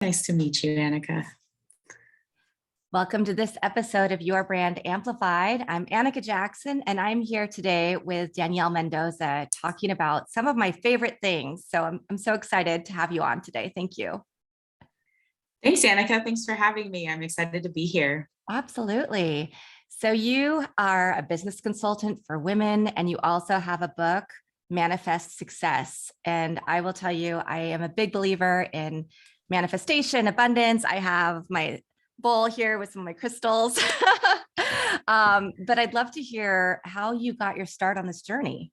Nice to meet you, Annika. Welcome to this episode of Your Brand Amplified. I'm Annika Jackson, and I'm here today with Danielle Mendoza talking about some of my favorite things. So I'm so excited to have you on today. Thank you. Thanks, Annika. Thanks for having me. I'm excited to be here. Absolutely. So you are a business consultant for women, and you also have a book, Manifest Success. And I will tell you, I am a big believer in manifestation, abundance. I have my bowl here with some of my crystals. But I'd love to hear how you got your start on this journey.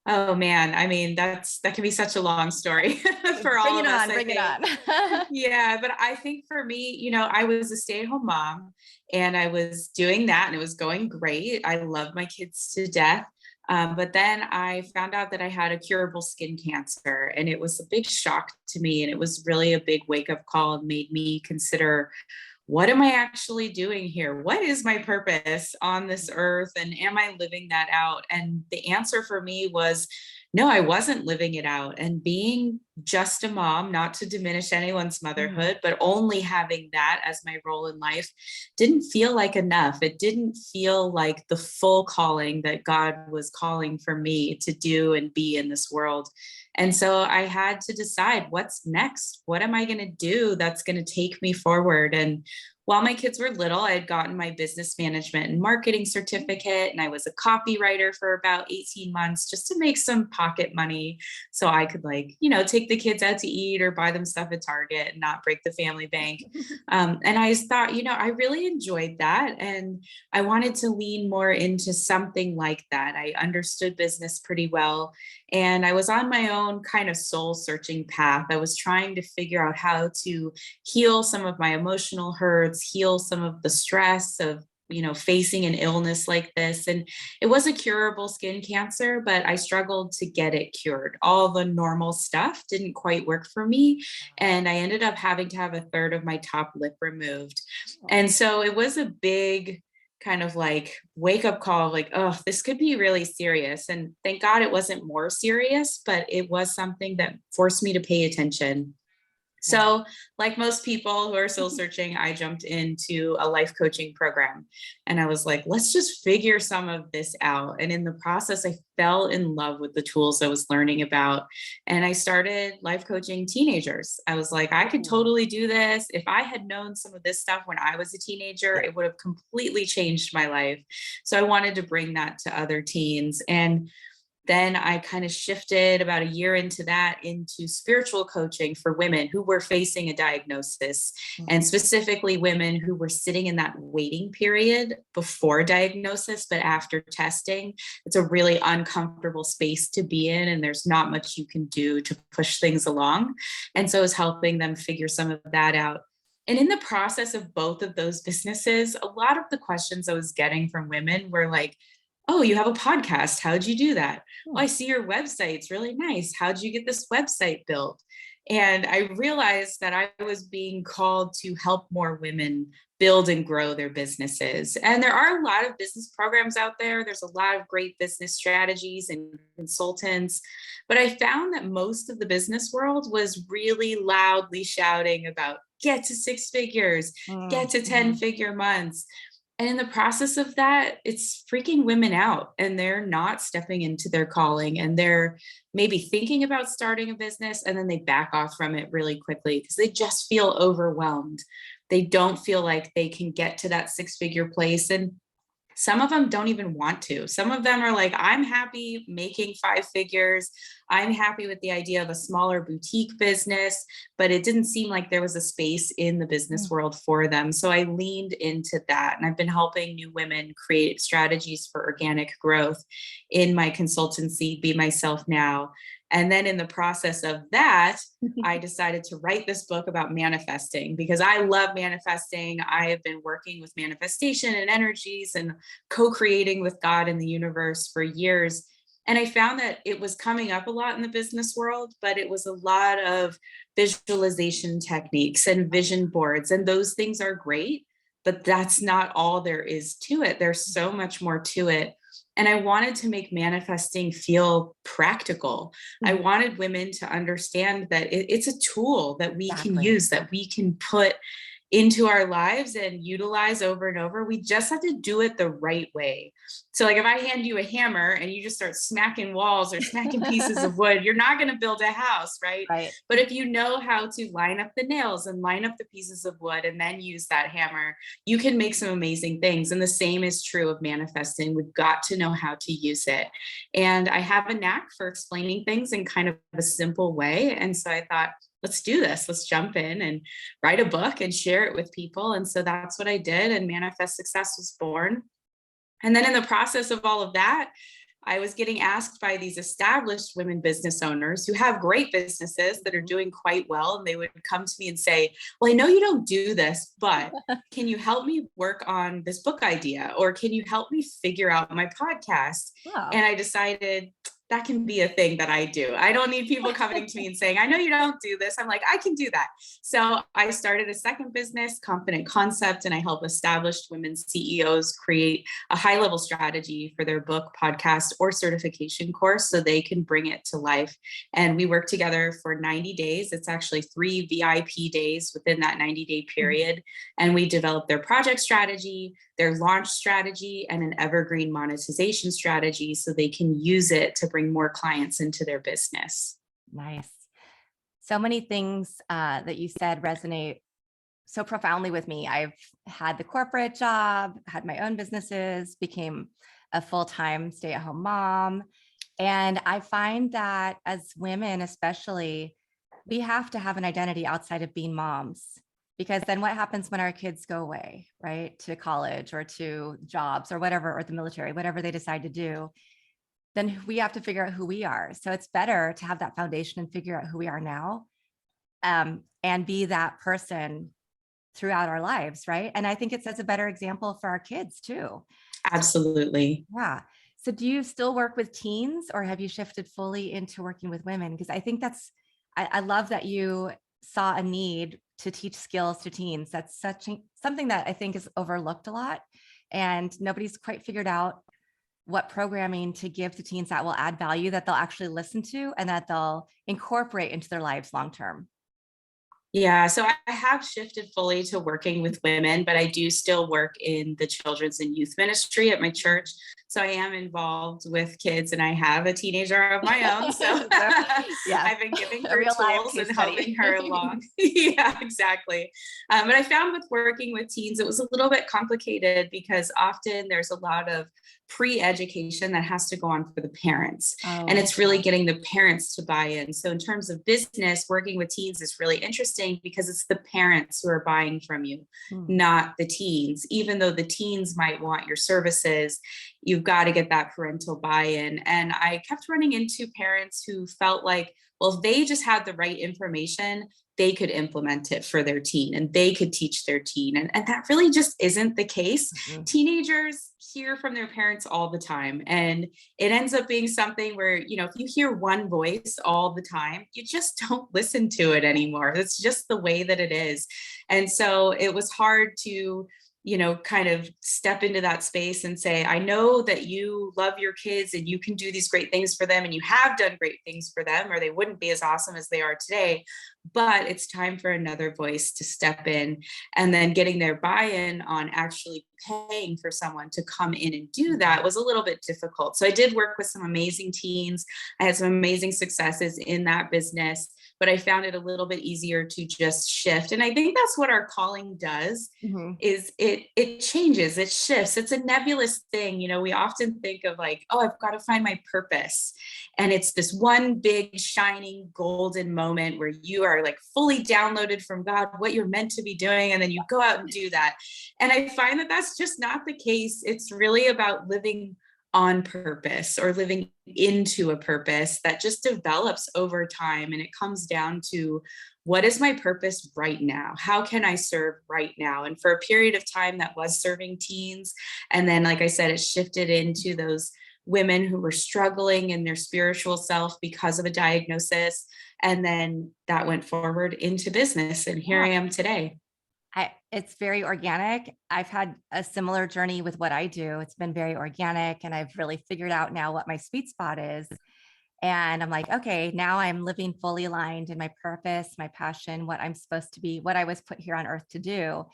Oh man, I mean, that can be such a long story for all of us, I Bring it think. on. Yeah, but I think for me, I was a stay-at-home mom and I was doing that and it was going great. I love my kids to death. But then I found out that I had a curable skin cancer, and it was a big shock to me. And it was really a big wake-up call and made me consider, what am I actually doing here? What is my purpose on this earth? And am I living that out? And the answer for me was, no, I wasn't living it out. And being just a mom, not to diminish anyone's motherhood, but only having that as my role in life didn't feel like enough. It didn't feel like the full calling that God was calling for me to do and be in this world. And so I had to decide, what's next? What am I going to do that's going to take me forward? And while my kids were little, I had gotten my business management and marketing certificate, and I was a copywriter for about 18 months just to make some pocket money so I could, take the kids out to eat or buy them stuff at Target and not break the family bank. And I thought, I really enjoyed that. And I wanted to lean more into something like that. I understood business pretty well. And I was on my own kind of soul searching path. I was trying to figure out how to heal some of my emotional hurts, heal some of the stress of facing an illness like this. And it was a curable skin cancer, but I struggled to get it cured. All the normal stuff didn't quite work for me, and I ended up having to have a third of my top lip removed. And so it was a big kind of wake up call, oh, this could be really serious. And thank God it wasn't more serious, but it was something that forced me to pay attention. So, like most people who are soul searching, I jumped into a life coaching program, and I was like, let's just figure some of this out. And in the process, I fell in love with the tools I was learning about. And I started life coaching teenagers. I was like, I could totally do this. If I had known some of this stuff when I was a teenager, it would have completely changed my life. So I wanted to bring that to other teens. And then I kind of shifted about a year into that into spiritual coaching for women who were facing a diagnosis, and specifically women who were sitting in that waiting period before diagnosis, but after testing. It's a really uncomfortable space to be in, and there's not much you can do to push things along. And so I was helping them figure some of that out. And in the process of both of those businesses, a lot of the questions I was getting from women were like, oh, you have a podcast. How'd you do that? Oh, I see your website. It's really nice. How'd you get this website built? And I realized that I was being called to help more women build and grow their businesses. And there are a lot of business programs out there. There's a lot of great business strategies and consultants. But I found that most of the business world was really loudly shouting about get to six figures, get to 10-figure months. And in the process of that, it's freaking women out, and they're not stepping into their calling, and they're maybe thinking about starting a business, and then they back off from it really quickly because they just feel overwhelmed. They don't feel like they can get to that six-figure place. And some of them don't even want to. Some of them are like, I'm happy making five figures. I'm happy with the idea of a smaller boutique business, but it didn't seem like there was a space in the business world for them. So I leaned into that, and I've been helping new women create strategies for organic growth in my consultancy, Be Myself Now. And then in the process of that, I decided to write this book about manifesting because I love manifesting. I have been working with manifestation and energies and co-creating with God and the universe for years. And I found that it was coming up a lot in the business world, but it was a lot of visualization techniques and vision boards. And those things are great, but that's not all there is to it. There's so much more to it. And I wanted to make manifesting feel practical. I wanted women to understand that it's a tool that we can Exactly. use, that we can put into our lives and utilize over and over. We just have to do it the right way. So like if I hand you a hammer and you just start smacking walls or smacking pieces of wood, you're not going to build a house, right? Right. But if you know how to line up the nails and line up the pieces of wood and then use that hammer, you can make some amazing things. And the same is true of manifesting. We've got to know how to use it. And I have a knack for explaining things in kind of a simple way. And so I thought, let's do this. Let's jump in and write a book and share it with people. And so that's what I did. And Manifest Success was born. And then in the process of all of that, I was getting asked by these established women business owners who have great businesses that are doing quite well. And they would come to me and say, well, I know you don't do this, but can you help me work on this book idea? Or can you help me figure out my podcast? Wow. And I decided that can be a thing that I do. I don't need people coming to me and saying, I know you don't do this. I'm like, I can do that. So I started a second business, Confident Concept, and I help established women CEOs create a high-level strategy for their book, podcast, or certification course so they can bring it to life. And we work together for 90 days. It's actually 3 VIP days within that 90-day period. And we develop their project strategy, their launch strategy, and an evergreen monetization strategy so they can use it to bring more clients into their business. Nice. So many things that you said resonate so profoundly with me. I've had the corporate job, had my own businesses, became a full-time stay-at-home mom. And I find that as women, especially, we have to have an identity outside of being moms, because then what happens when our kids go away, right? To college or to jobs or whatever, or the military, whatever they decide to do, then we have to figure out who we are. So it's better to have that foundation and figure out who we are now, and be that person throughout our lives, right? And I think it sets a better example for our kids too. Absolutely. Yeah. So do you still work with teens, or have you shifted fully into working with women? Because I think I love that you saw a need to teach skills to teens. That's something that I think is overlooked a lot, and nobody's quite figured out what programming to give to teens that will add value, that they'll actually listen to and that they'll incorporate into their lives long term. Yeah, so I have shifted fully to working with women, but I do still work in the children's and youth ministry at my church. So I am involved with kids, and I have a teenager of my own. So Yeah, I've been giving a her real life tools case and study. helping her along. Yeah, exactly. But I found with working with teens, it was a little bit complicated because often there's a lot of pre-education that has to go on for the parents. Oh, And it's really getting the parents to buy in. So in terms of business, working with teens is really interesting because it's the parents who are buying from you, not the teens. Even though the teens might want your services, you've got to get that parental buy-in. And I kept running into parents who felt like, well, if they just had the right information, they could implement it for their teen and they could teach their teen. And that really just isn't the case. Teenagers hear from their parents all the time. And it ends up being something where, if you hear one voice all the time, you just don't listen to it anymore. It's just the way that it is. And so it was hard to kind of step into that space and say, I know that you love your kids and you can do these great things for them and you have done great things for them, or they wouldn't be as awesome as they are today. But it's time for another voice to step in, and then getting their buy-in on actually paying for someone to come in and do that was a little bit difficult. So I did work with some amazing teens. I had some amazing successes in that business, but I found it a little bit easier to just shift. And I think that's what our calling does, is it changes, it shifts. It's a nebulous thing. We often think of like, oh, I've got to find my purpose. And it's this one big shining golden moment where you are like fully downloaded from God, what you're meant to be doing. And then you go out and do that. And I find that that's just not the case. It's really about living on purpose or living into a purpose that just develops over time. And it comes down to, what is my purpose right now? How can I serve right now? And for a period of time that was serving teens. And then, like I said, it shifted into those women who were struggling in their spiritual self because of a diagnosis. And then that went forward into business. And here I am today. It's very organic. I've had a similar journey with what I do. It's been very organic, and I've really figured out now what my sweet spot is. And I'm like, okay, now I'm living fully aligned in my purpose, my passion, what I'm supposed to be, what I was put here on earth to do.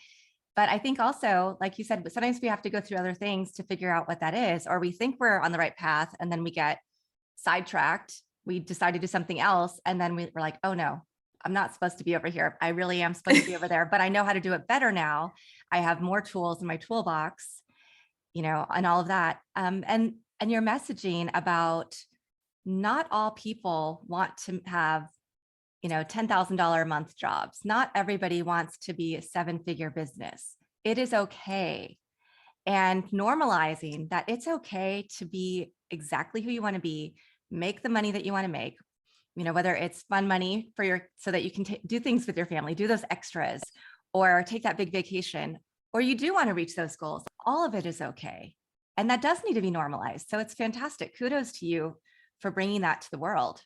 But I think also, like you said, but sometimes we have to go through other things to figure out what that is, or we think we're on the right path and then we get sidetracked. We decide to do something else. And then we're like, oh no, I'm not supposed to be over here. I really am supposed to be over there, but I know how to do it better now. I have more tools in my toolbox, and all of that. And your messaging about not all people want to have, $10,000 a month jobs. Not everybody wants to be a 7-figure business. It is okay. And normalizing that it's okay to be exactly who you want to be, make the money that you want to make, whether it's fun money so that you can do things with your family, do those extras, or take that big vacation, or you do want to reach those goals. All of it is okay. And that does need to be normalized. So it's fantastic. Kudos to you for bringing that to the world.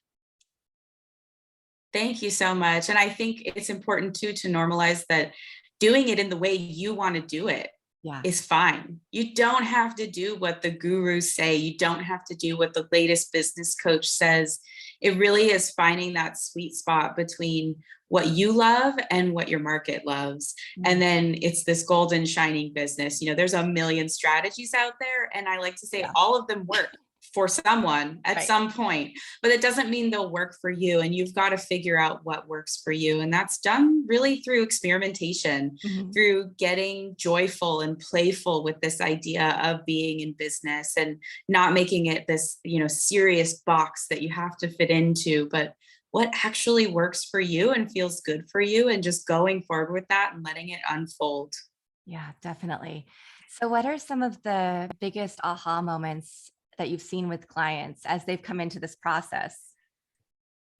Thank you so much. And I think it's important too to normalize that doing it in the way you want to do it Yeah. is fine. You don't have to do what the gurus say. You don't have to do what the latest business coach says. It really is finding that sweet spot between what you love and what your market loves. And then it's this golden shining business. There's a million strategies out there. And I like to say all of them work for someone at some point, but it doesn't mean they'll work for you. And you've got to figure out what works for you. And that's done really through experimentation, through getting joyful and playful with this idea of being in business and not making it this, serious box that you have to fit into, but what actually works for you and feels good for you, and just going forward with that and letting it unfold. Yeah, definitely. So what are some of the biggest aha moments that you've seen with clients as they've come into this process?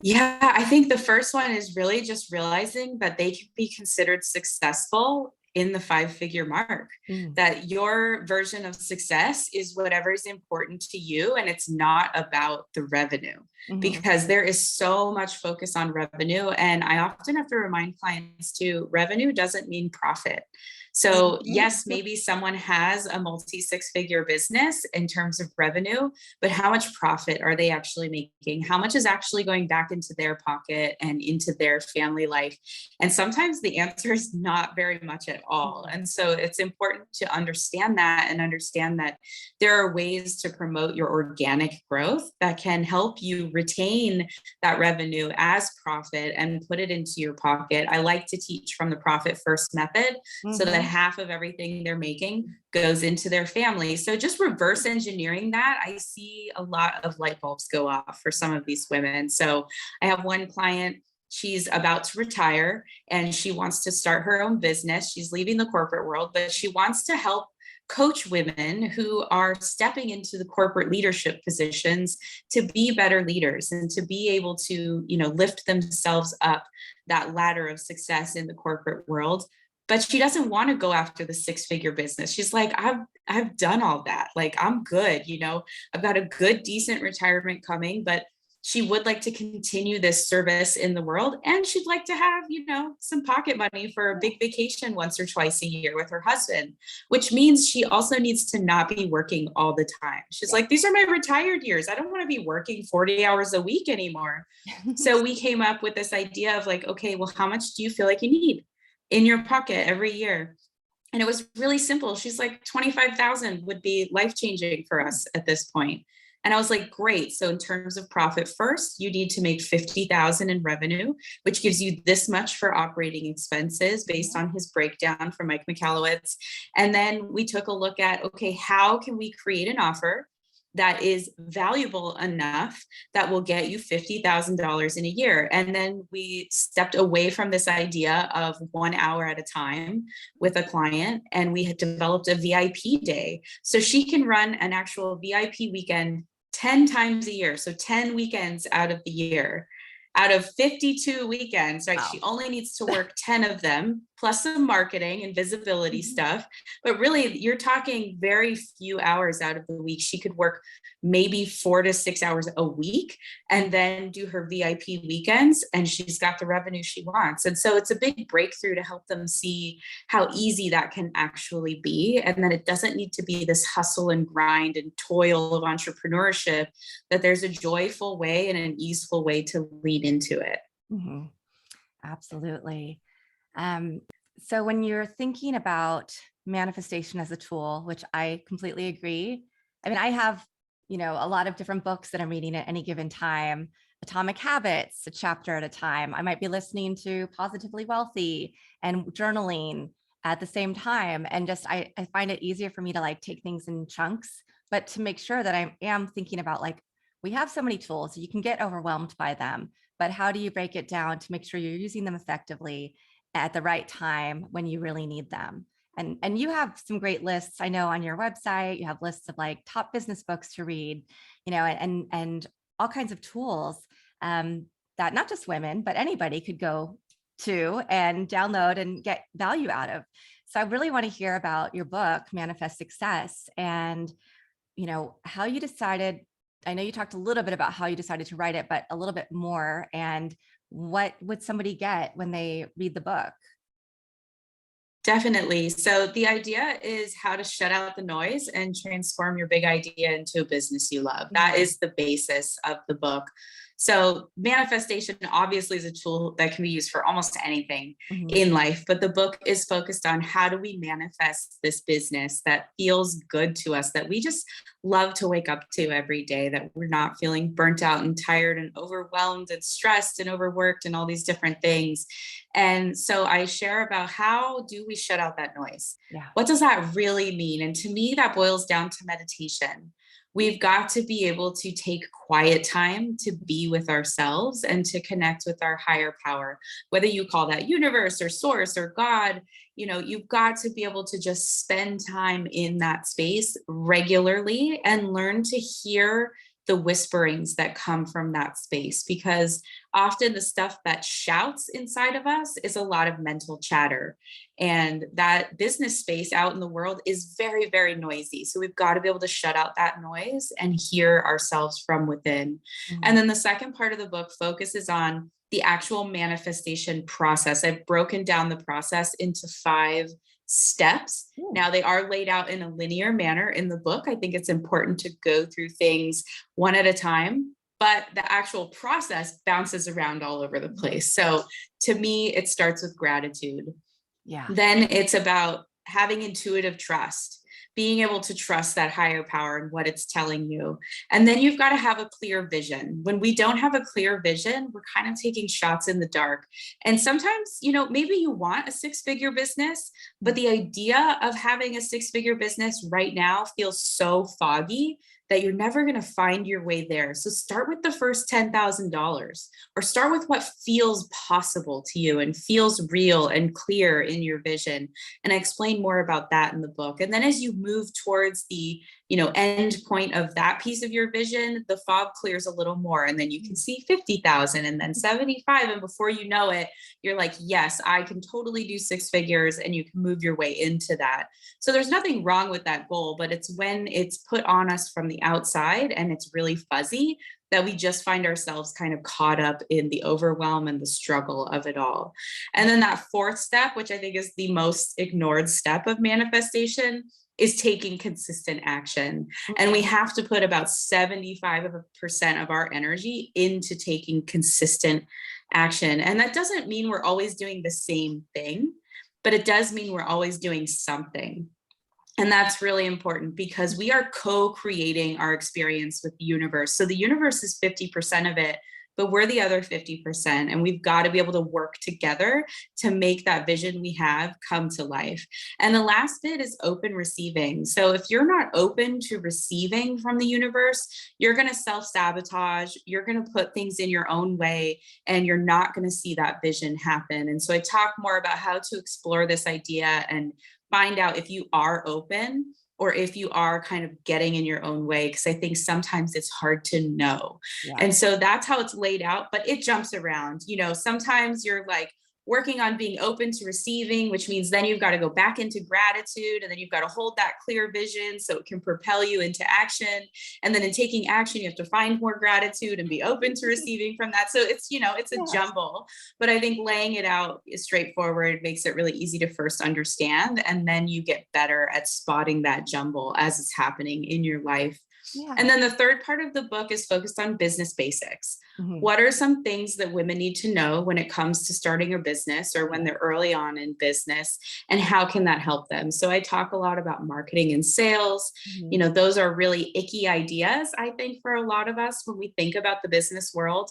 Yeah, I think the first one is really just realizing that they can be considered successful in the 5-figure mark, that your version of success is whatever is important to you. And it's not about the revenue, because there is so much focus on revenue. And I often have to remind clients too, revenue doesn't mean profit. So yes, maybe someone has a multi 6-figure business in terms of revenue, but how much profit are they actually making? How much is actually going back into their pocket and into their family life? And sometimes the answer is not very much at all. And so it's important to understand that, and understand that there are ways to promote your organic growth that can help you retain that revenue as profit and put it into your pocket. I like to teach from the profit first method, so that half of everything they're making goes into their family. So just reverse engineering that, I see a lot of light bulbs go off for some of these women. So I have one client, she's about to retire and she wants to start her own business. She's leaving the corporate world, but she wants to help coach women who are stepping into the corporate leadership positions to be better leaders and to be able to, lift themselves up that ladder of success in the corporate world. But she doesn't want to go after the 6-figure business. She's like, I've done all that. Like, I'm good. I've got a good, decent retirement coming, but she would like to continue this service in the world. And she'd like to have, some pocket money for a big vacation once or twice a year with her husband, which means she also needs to not be working all the time. She's like, these are my retired years. I don't want to be working 40 hours a week anymore. So we came up with this idea of like, okay, well, how much do you feel like you need in your pocket every year? And it was really simple. She's like, 25,000 would be life-changing for us at this point. And I was like, great. So in terms of profit first, you need to make 50,000 in revenue, which gives you this much for operating expenses based on his breakdown from Mike Michalowicz. And then we took a look at, okay, how can we create an offer that is valuable enough that will get you $50,000 in a year? And then we stepped away from this idea of 1 hour at a time with a client, and we had developed a VIP day. So she can run an actual VIP weekend 10 times a year. So 10 weekends out of the year. Out of 52 weekends, right? Wow. She only needs to work 10 of them, plus some marketing and visibility stuff. But really, you're talking very few hours out of the week. She could work maybe 4 to 6 hours a week and then do her VIP weekends, and she's got the revenue she wants. And so it's a big breakthrough to help them see how easy that can actually be, and that it doesn't need to be this hustle and grind and toil of entrepreneurship, that there's a joyful way and an easeful way to lean into it. Mhm. Absolutely. So when you're thinking about manifestation as a tool, which I completely agree. I mean, I have, a lot of different books that I'm reading at any given time. Atomic Habits, a chapter at a time. I might be listening to Positively Wealthy and journaling at the same time. And just, I find it easier for me to like take things in chunks, but to make sure that I am thinking about like, we have so many tools, you can get overwhelmed by them, but how do you break it down to make sure you're using them effectively at the right time when you really need them? And you have some great lists. I know on your website, you have lists of like top business books to read, and all kinds of tools that not just women, but anybody could go to and download and get value out of. So I really want to hear about your book, Manifest Success, and how you decided. I know you talked a little bit about how you decided to write it, but a little bit more. And what would somebody get when they read the book? Definitely. So the idea is how to shut out the noise and transform your big idea into a business you love. That is the basis of the book. So manifestation obviously is a tool that can be used for almost anything Mhm. in life, but the book is focused on how do we manifest this business that feels good to us, that we just love to wake up to every day, that we're not feeling burnt out and tired and overwhelmed and stressed and overworked and all these different things. And so I share about how do we shut out that noise? Yeah. What does that really mean? And to me, that boils down to meditation. We've got to be able to take quiet time to be with ourselves and to connect with our higher power, whether you call that universe or source or God. You've got to be able to just spend time in that space regularly and learn to hear the whisperings that come from that space, because often the stuff that shouts inside of us is a lot of mental chatter, and that business space out in the world is very, very noisy. So we've got to be able to shut out that noise and hear ourselves from within. And Mhm. then the second part of the book focuses on the actual manifestation process. I've broken down the process into 5 steps. Ooh. Now, they are laid out in a linear manner in the book. I think it's important to go through things one at a time, but the actual process bounces around all over the place. So to me, it starts with gratitude. Yeah. Then it's about having intuitive trust, being able to trust that higher power and what it's telling you. And then you've got to have a clear vision. When we don't have a clear vision, we're kind of taking shots in the dark. And sometimes, maybe you want a 6-figure business, but the idea of having a 6-figure business right now feels so foggy that you're never going to find your way there. So start with the first $10,000, or start with what feels possible to you and feels real and clear in your vision. And I explain more about that in the book. And then as you move towards the end point of that piece of your vision, the fog clears a little more, and then you can see 50,000 and then 75. And before you know it, you're like, yes, I can totally do 6 figures, and you can move your way into that. So there's nothing wrong with that goal, but it's when it's put on us from the outside and it's really fuzzy that we just find ourselves kind of caught up in the overwhelm and the struggle of it all. And then that 4th step, which I think is the most ignored step of manifestation, is taking consistent action. And we have to put about 75% of our energy into taking consistent action. And that doesn't mean we're always doing the same thing, but it does mean we're always doing something. And that's really important because we are co-creating our experience with the universe. So the universe is 50% of it, but we're the other 50%. And we've got to be able to work together to make that vision we have come to life. And the last bit is open receiving. So if you're not open to receiving from the universe, you're going to self-sabotage, you're going to put things in your own way, and you're not going to see that vision happen. And so I talk more about how to explore this idea and find out if you are open or if you are kind of getting in your own way, because I think sometimes it's hard to know. Yeah. And so that's how it's laid out, but it jumps around. Sometimes you're like, working on being open to receiving, which means then you've got to go back into gratitude, and then you've got to hold that clear vision so it can propel you into action. And then in taking action, you have to find more gratitude and be open to receiving from that. So it's, it's a Yes. jumble, but I think laying it out is straightforward, makes it really easy to first understand. And then you get better at spotting that jumble as it's happening in your life. Yeah. And then the third part of the book is focused on business basics. Mhm. What are some things that women need to know when it comes to starting a business or when they're early on in business, and how can that help them? So I talk a lot about marketing and sales. Mhm. Those are really icky ideas, I think, for a lot of us when we think about the business world.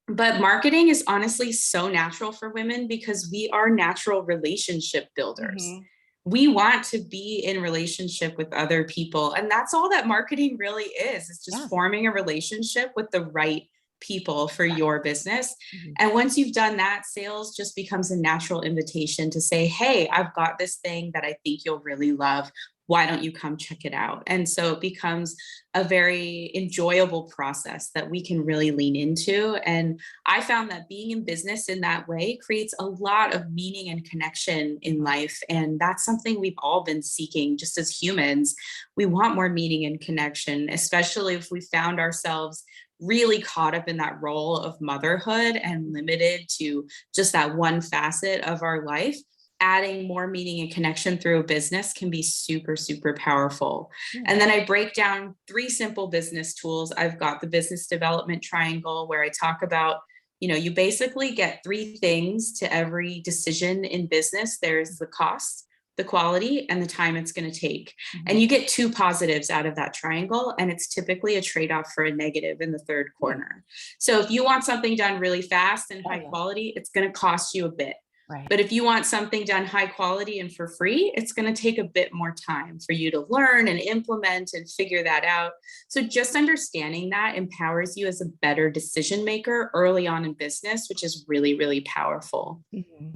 But marketing is honestly so natural for women because we are natural relationship builders. Mhm. We want to be in relationship with other people. And that's all that marketing really is. It's just Yeah. forming a relationship with the right people for your business. Mhm. And once you've done that, sales just becomes a natural invitation to say, hey, I've got this thing that I think you'll really love. Why don't you come check it out? And so it becomes a very enjoyable process that we can really lean into. And I found that being in business in that way creates a lot of meaning and connection in life. And that's something we've all been seeking just as humans. We want more meaning and connection, especially if we found ourselves really caught up in that role of motherhood and limited to just that one facet of our life. Adding more meaning and connection through a business can be super, super powerful. Yeah. And then I break down 3 simple business tools. I've got the business development triangle, where I talk about, you basically get 3 things to every decision in business. There's the cost, the quality, and the time it's going to take. And you get 2 positives out of that triangle, and it's typically a trade-off for a negative in the third corner. So if you want something done really fast and high quality, it's going to cost you a bit. Right. But if you want something done high quality and for free, it's going to take a bit more time for you to learn and implement and figure that out. So just understanding that empowers you as a better decision maker early on in business, which is really, really powerful. Mhm.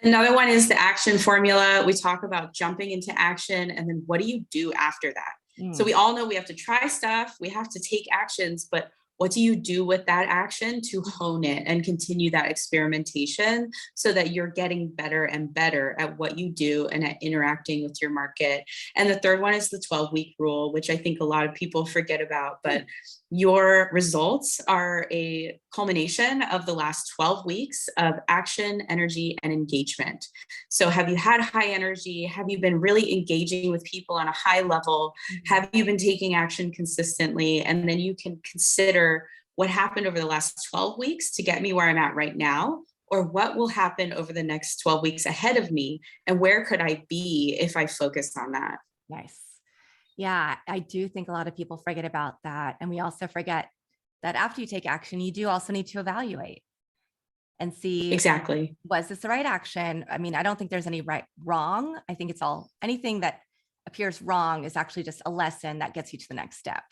Another one is the action formula. We talk about jumping into action, and then what do you do after that? So we all know we have to try stuff, we have to take actions, but what do you do with that action to hone it and continue that experimentation so that you're getting better and better at what you do and at interacting with your market? And the third one is the 12-week rule, which I think a lot of people forget about, but your results are a culmination of the last 12 weeks of action, energy, and engagement. So have you had high energy? Have you been really engaging with people on a high level? Have you been taking action consistently? And then you can consider what happened over the last 12 weeks to get me where I'm at right now, or what will happen over the next 12 weeks ahead of me, and where could I be if I focus on that? Nice. Yeah, I do think a lot of people forget about that. And we also forget that after you take action, you do also need to evaluate and see, Exactly. was this the right action? I mean, I don't think there's any right, wrong. I think it's all, anything that appears wrong is actually just a lesson that gets you to the next step.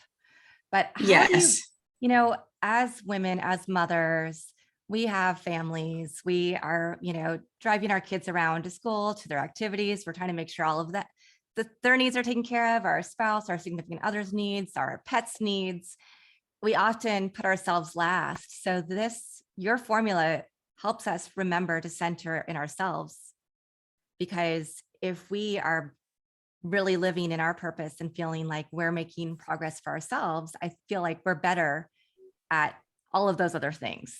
But how do Yes. as women, as mothers, we have families, we are, driving our kids around to school, to their activities. We're trying to make sure all of that, their needs are taken care of, our spouse, our significant other's needs, our pets' needs. We often put ourselves last. So your formula helps us remember to center in ourselves, because if we are really living in our purpose and feeling like we're making progress for ourselves, I feel like we're better at all of those other things.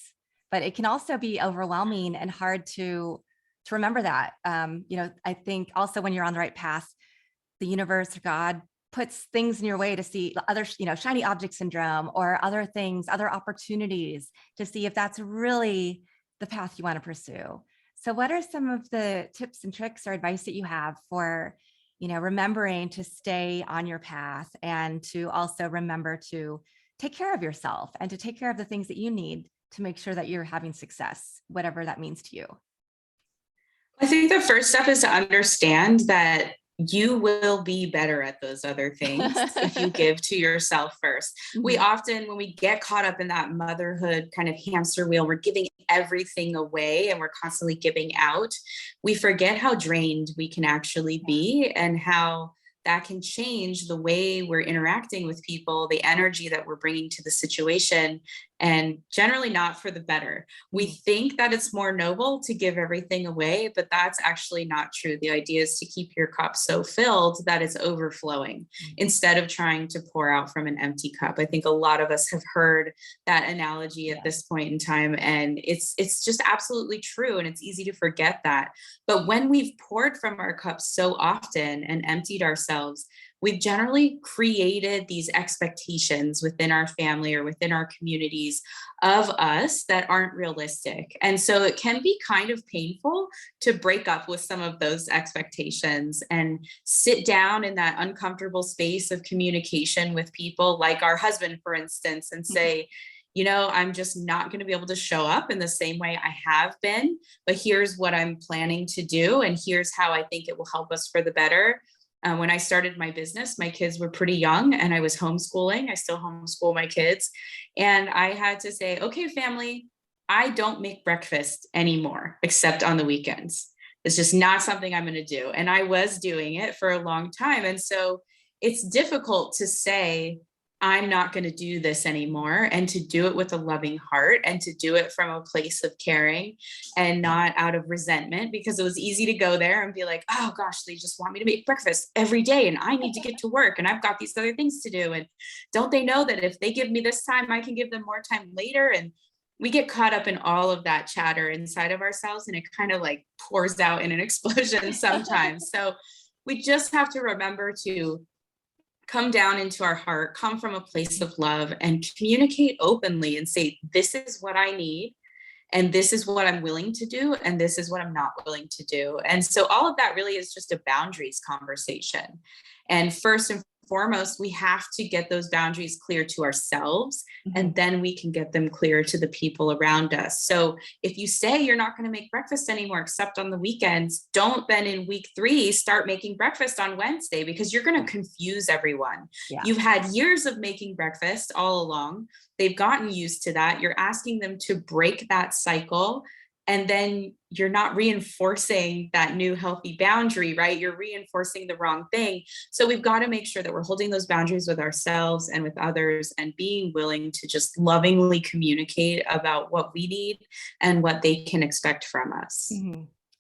But it can also be overwhelming and hard to remember that. I think also when you're on the right path, the universe or God puts things in your way to see other, shiny object syndrome or other things, other opportunities, to see if that's really the path you want to pursue. So what are some of the tips and tricks or advice that you have for, remembering to stay on your path, and to also remember to take care of yourself and to take care of the things that you need to make sure that you're having success, whatever that means to you? I think the first step is to understand that you will be better at those other things if you give to yourself first. We often, when we get caught up in that motherhood kind of hamster wheel, we're giving everything away and we're constantly giving out. We forget how drained we can actually be, and how that can change the way we're interacting with people, the energy that we're bringing to the situation. and generally not for the better. We think that it's more noble to give everything away, but that's actually not true. The idea is to keep your cup so filled that it's overflowing instead of trying to pour out from an empty cup. I think a lot of us have heard that analogy at this point in time, and it's just absolutely true, and it's easy to forget that. But when we've poured from our cups so often and emptied ourselves, we've generally created these expectations within our family or within our communities of us that aren't realistic. And so it can be kind of painful to break up with some of those expectations and sit down in that uncomfortable space of communication with people like our husband, for instance, and say, you know, I'm just not going to be able to show up in the same way I have been, but here's what I'm planning to do. And here's how I think it will help us for the better. When I started my business, my kids were pretty young and I was homeschooling. I still homeschool my kids. And I had to say, okay, family, I don't make breakfast anymore, except on the weekends. It's just not something I'm going to do. And I was doing it for a long time. And so it's difficult to say, I'm not going to do this anymore, and to do it with a loving heart and to do it from a place of caring and not out of resentment, because it was easy to go there and be like, oh gosh, they just want me to make breakfast every day and I need to get to work and I've got these other things to do. And don't they know that if they give me this time, I can give them more time later? And we get caught up in all of that chatter inside of ourselves, and it kind of like pours out in an explosion sometimes. So we just have to remember to come down into our heart, come from a place of love, and communicate openly and say, this is what I need, and this is what I'm willing to do, and this is what I'm not willing to do. And so all of that really is just a boundaries conversation. And first and foremost, we have to get those boundaries clear to ourselves, and then we can get them clear to the people around us. So if you say you're not going to make breakfast anymore except on the weekends, don't then in week 3 start making breakfast on Wednesday, because you're going to confuse everyone. You've had years of making breakfast all along. They've gotten used to that. You're asking them to break that cycle, and then you're not reinforcing that new healthy boundary, right? You're reinforcing the wrong thing. So we've got to make sure that we're holding those boundaries with ourselves and with others, and being willing to just lovingly communicate about what we need and what they can expect from us.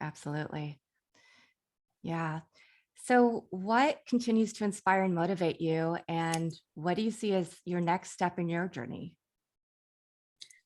Absolutely. Yeah. So what continues to inspire and motivate you, and what do you see as your next step in your journey?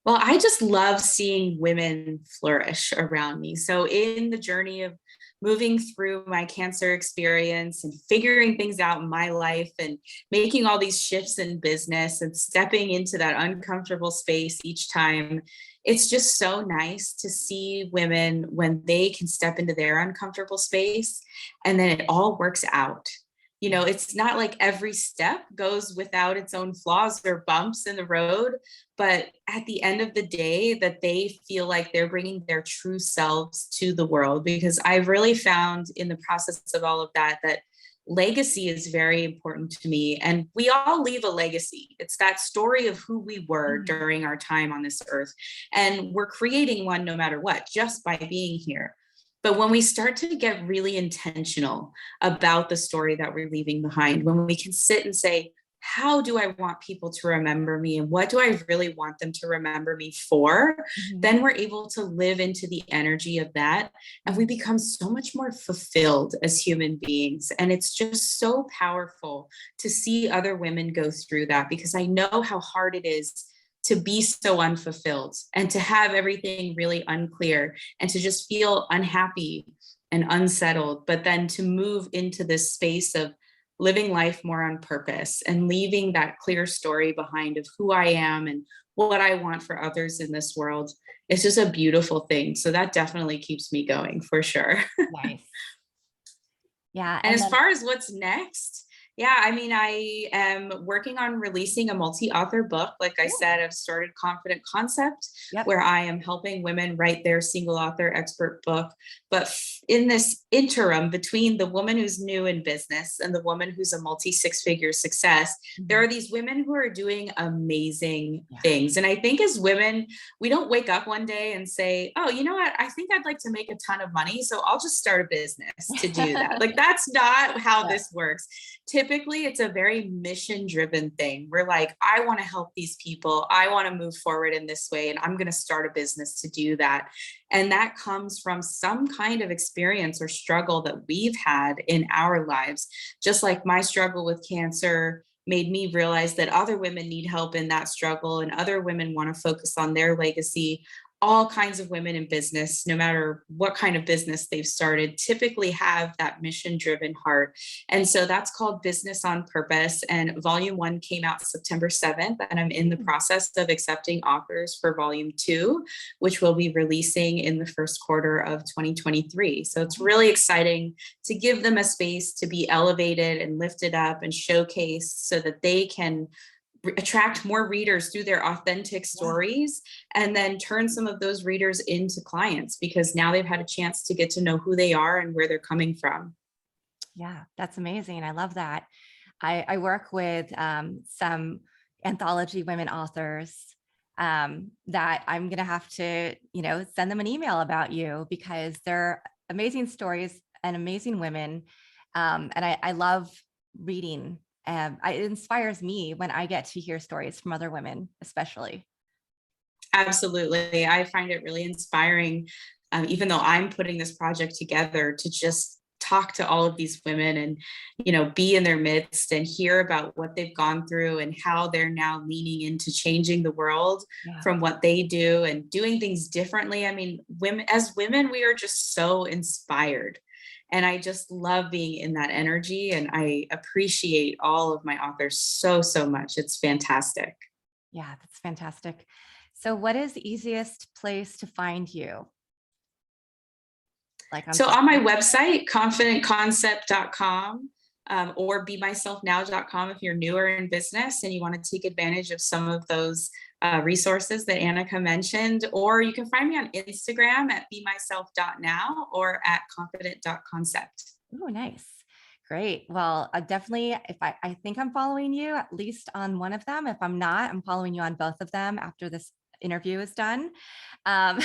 Well, I just love seeing women flourish around me. So in the journey of moving through my cancer experience and figuring things out in my life and making all these shifts in business and stepping into that uncomfortable space each time, it's just so nice to see women when they can step into their uncomfortable space and then it all works out. You know, it's not like every step goes without its own flaws or bumps in the road, but at the end of the day, that they feel like they're bringing their true selves to the world. Because I've really found in the process of all of that, that legacy is very important to me. And we all leave a legacy. It's that story of who we were during our time on this earth. And we're creating one no matter what, just by being here. But when we start to get really intentional about the story that we're leaving behind, when we can sit and say, how do I want people to remember me, and what do I really want them to remember me for? Then we're able to live into the energy of that. And we become so much more fulfilled as human beings. And it's just so powerful to see other women go through that, because I know how hard it is to be so unfulfilled and to have everything really unclear and to just feel unhappy and unsettled, but then to move into this space of living life more on purpose and leaving that clear story behind of who I am and what I want for others in this world. It's just a beautiful thing. So that definitely keeps me going for sure. Nice. Yeah. And as far as what's next, yeah, I mean, I am working on releasing a multi-author book. Like I said, I've started Confident Concept, where I am helping women write their single author expert book. But in this interim between the woman who's new in business and the woman who's a multi-6-figure success, there are these women who are doing amazing things. And I think as women, we don't wake up one day and say, oh, you know what? I think I'd like to make a ton of money, so I'll just start a business to do that. Like, that's not how this works. typically it's a very mission driven thing. We're like, I want to help these people. I want to move forward in this way. And I'm going to start a business to do that. And that comes from some kind of experience or struggle that we've had in our lives. Just like my struggle with cancer made me realize that other women need help in that struggle and other women want to focus on their legacy. All kinds of women in business, no matter what kind of business they've started, typically have that mission driven heart. And so that's called Business on Purpose. And volume 1 came out September 7th. And I'm in the process of accepting offers for volume 2, which we'll be releasing in the first quarter of 2023. So it's really exciting to give them a space to be elevated and lifted up and showcased so that they can attract more readers through their authentic stories, and then turn some of those readers into clients because now they've had a chance to get to know who they are and where they're coming from. Yeah, that's amazing. I love that. I work with some anthology women authors that I'm going to have to, send them an email about you because they're amazing stories and amazing women. And I love reading. It inspires me when I get to hear stories from other women, especially. Absolutely. I find it really inspiring, even though I'm putting this project together, to just talk to all of these women and, be in their midst and hear about what they've gone through and how they're now leaning into changing the world from what they do and doing things differently. I mean, as women, we are just so inspired. And I just love being in that energy. And I appreciate all of my authors so, so much. It's fantastic. Yeah, that's fantastic. So what is the easiest place to find you? So on my website, confidentconcept.com, or bemyselfnow.com if you're newer in business and you want to take advantage of some of those resources that Annika mentioned, or you can find me on Instagram at bemyself.now or at confident.concept. Oh, nice. Great. Well, definitely, if I think I'm following you at least on one of them. If I'm not, I'm following you on both of them after this interview is done. And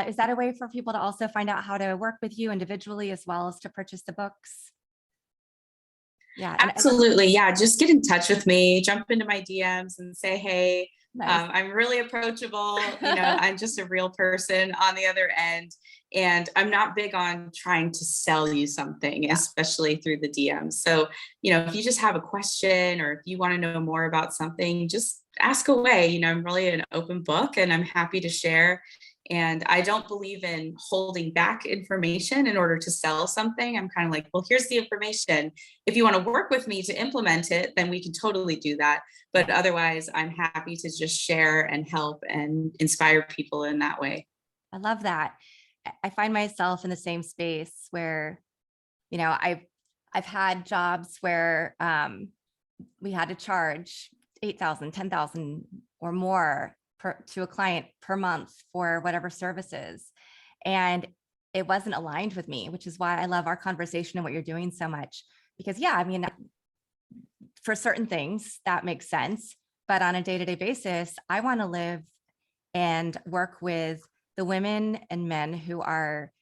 is that a way for people to also find out how to work with you individually as well as to purchase the books? Yeah. Absolutely. Yeah. Just get in touch with me, jump into my DMs and say, hey, Nice. I'm really approachable. I'm just a real person on the other end. And I'm not big on trying to sell you something, especially through the DMs. So, if you just have a question or if you want to know more about something, just ask away. I'm really an open book and I'm happy to share. And I don't believe in holding back information in order to sell something. I'm kind of like, well, here's the information. If you want to work with me to implement it, then we can totally do that. But otherwise, I'm happy to just share and help and inspire people in that way. I love that. I find myself in the same space where, I've had jobs where we had to charge $8,000, $10,000 or more to a client per month for whatever services. And it wasn't aligned with me, which is why I love our conversation and what you're doing so much. Because for certain things that makes sense, but on a day-to-day basis, I want to live and work with the women and men who are,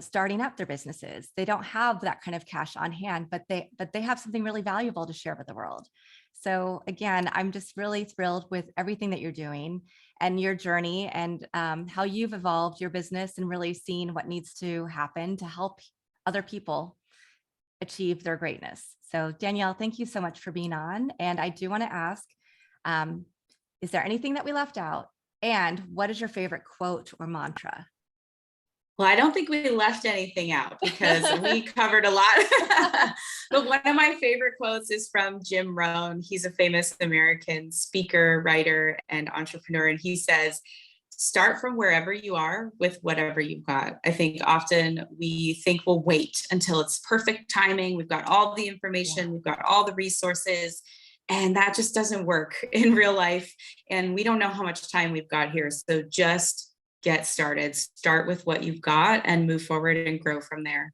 starting up their businesses. They don't have that kind of cash on hand, but they have something really valuable to share with the world. So again, I'm just really thrilled with everything that you're doing and your journey and how you've evolved your business and really seen what needs to happen to help other people achieve their greatness. So Danielle, thank you so much for being on. And I do want to ask, is there anything that we left out? And what is your favorite quote or mantra? Well, I don't think we left anything out because we covered a lot. But one of my favorite quotes is from Jim Rohn. He's a famous American speaker, writer, and entrepreneur. And he says, start from wherever you are with whatever you've got. I think often we think we'll wait until it's perfect timing. We've got all the information, we've got all the resources, and that just doesn't work in real life. And we don't know how much time we've got here. So just get started, start with what you've got and move forward and grow from there.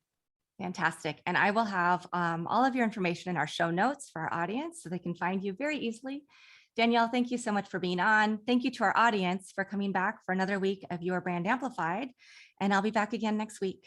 Fantastic. And I will have all of your information in our show notes for our audience so they can find you very easily. Danielle, thank you so much for being on. Thank you to our audience for coming back for another week of Your Brand Amplified. And I'll be back again next week.